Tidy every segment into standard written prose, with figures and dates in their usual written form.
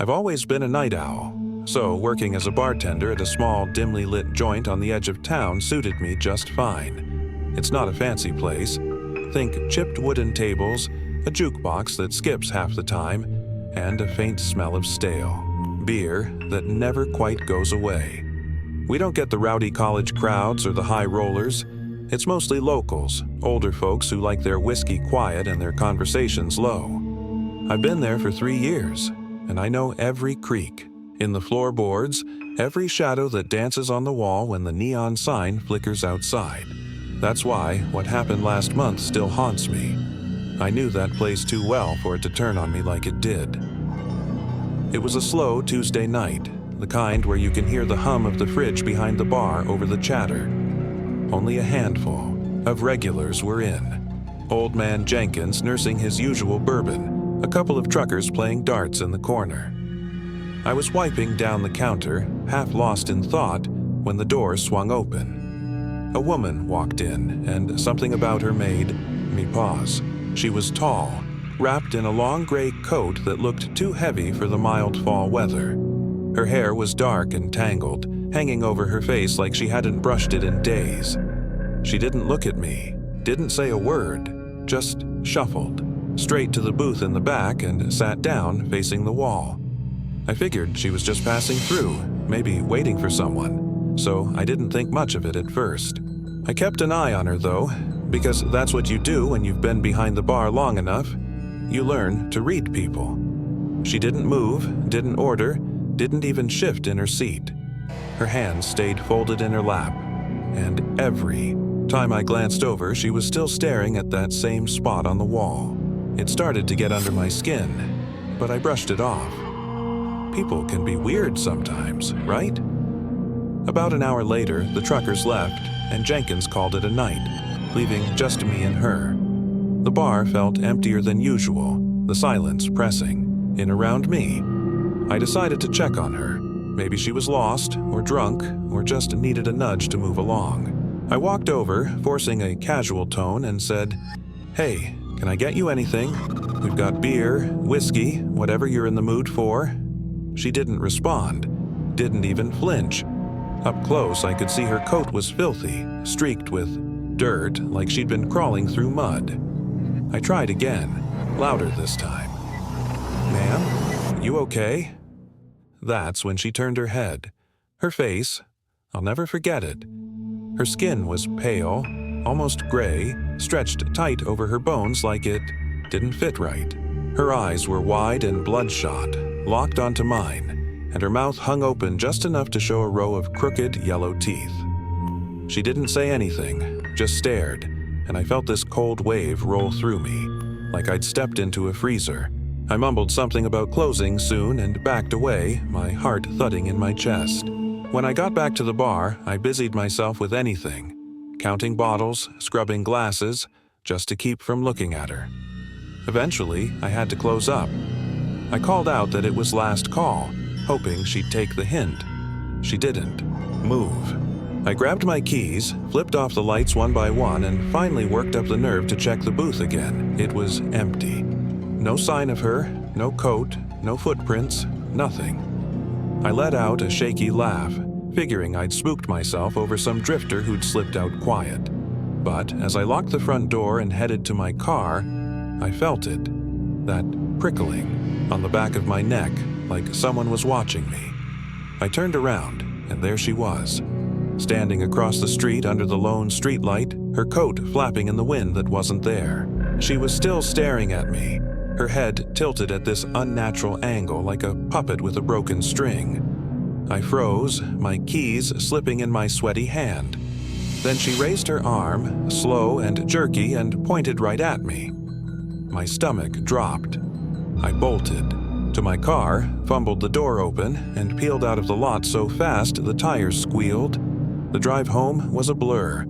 I've always been a night owl, so working as a bartender at a small, dimly lit joint on the edge of town suited me just fine. It's not a fancy place. Think chipped wooden tables, a jukebox that skips half the time, and a faint smell of stale beer that never quite goes away. We don't get the rowdy college crowds or the high rollers. It's mostly locals, older folks who like their whiskey quiet and their conversations low. I've been there for 3 years, and I know every creak in the floorboards, every shadow that dances on the wall when the neon sign flickers outside. That's why what happened last month still haunts me. I knew that place too well for it to turn on me like it did. It was a slow Tuesday night, the kind where you can hear the hum of the fridge behind the bar over the chatter. Only a handful of regulars were in. Old man Jenkins nursing his usual bourbon, a couple of truckers playing darts in the corner. I was wiping down the counter, half lost in thought, when the door swung open. A woman walked in, and something about her made me pause. She was tall, wrapped in a long gray coat that looked too heavy for the mild fall weather. Her hair was dark and tangled, hanging over her face like she hadn't brushed it in days. She didn't look at me, didn't say a word, just shuffled straight to the booth in the back and sat down facing the wall. I figured she was just passing through, maybe waiting for someone, so I didn't think much of it at first. I kept an eye on her though, because that's what you do when you've been behind the bar long enough. You learn to read people. She didn't move, didn't order, didn't even shift in her seat. Her hands stayed folded in her lap, and every time I glanced over, she was still staring at that same spot on the wall. It started to get under my skin, but I brushed it off. People can be weird sometimes, right? About an hour later, the truckers left, and Jenkins called it a night, leaving just me and her. The bar felt emptier than usual, the silence pressing in around me. I decided to check on her. Maybe she was lost, or drunk, or just needed a nudge to move along. I walked over, forcing a casual tone, and said, "Hey, can I get you anything? We've got beer, whiskey, whatever you're in the mood for." She didn't respond, didn't even flinch. Up close, I could see her coat was filthy, streaked with dirt like she'd been crawling through mud. I tried again, louder this time. "Ma'am, you okay?" That's when she turned her head. Her face, I'll never forget it. Her skin was pale, almost gray, stretched tight over her bones like it didn't fit right. Her eyes were wide and bloodshot, locked onto mine, and her mouth hung open just enough to show a row of crooked yellow teeth. She didn't say anything, just stared, and I felt this cold wave roll through me, like I'd stepped into a freezer. I mumbled something about closing soon and backed away, my heart thudding in my chest. When I got back to the bar, I busied myself with anything, counting bottles, scrubbing glasses, just to keep from looking at her. Eventually, I had to close up. I called out that it was last call, hoping she'd take the hint. She didn't move. I grabbed my keys, flipped off the lights one by one, and finally worked up the nerve to check the booth again. It was empty. No sign of her, no coat, no footprints, nothing. I let out a shaky laugh, figuring I'd spooked myself over some drifter who'd slipped out quiet. But as I locked the front door and headed to my car, I felt it, that prickling on the back of my neck, like someone was watching me. I turned around, and there she was, standing across the street under the lone streetlight, her coat flapping in the wind that wasn't there. She was still staring at me, her head tilted at this unnatural angle like a puppet with a broken string. I froze, my keys slipping in my sweaty hand. Then she raised her arm, slow and jerky, and pointed right at me. My stomach dropped. I bolted to my car, fumbled the door open, and peeled out of the lot so fast the tires squealed. The drive home was a blur.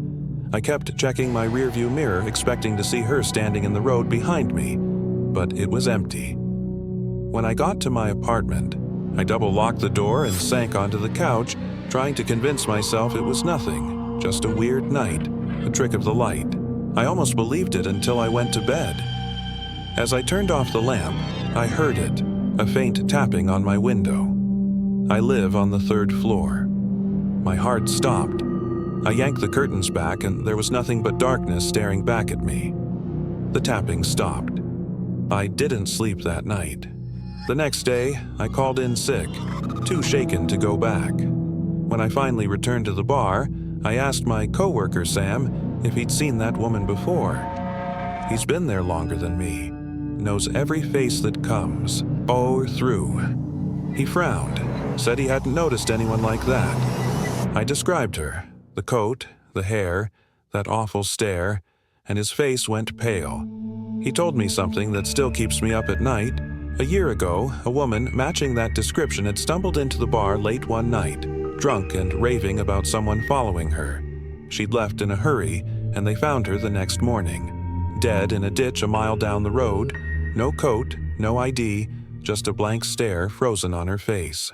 I kept checking my rearview mirror, expecting to see her standing in the road behind me, but it was empty. When I got to my apartment, I double-locked the door and sank onto the couch, trying to convince myself it was nothing, just a weird night, a trick of the light. I almost believed it until I went to bed. As I turned off the lamp, I heard it, a faint tapping on my window. I live on the 3rd floor. My heart stopped. I yanked the curtains back and there was nothing but darkness staring back at me. The tapping stopped. I didn't sleep that night. The next day, I called in sick, too shaken to go back. When I finally returned to the bar, I asked my coworker Sam if he'd seen that woman before. He's been there longer than me, knows every face that comes, through. He frowned, said he hadn't noticed anyone like that. I described her, the coat, the hair, that awful stare, and his face went pale. He told me something that still keeps me up at night. A year ago, a woman matching that description had stumbled into the bar late one night, drunk and raving about someone following her. She'd left in a hurry, and they found her the next morning, dead in a ditch a mile down the road, no coat, no ID, just a blank stare frozen on her face.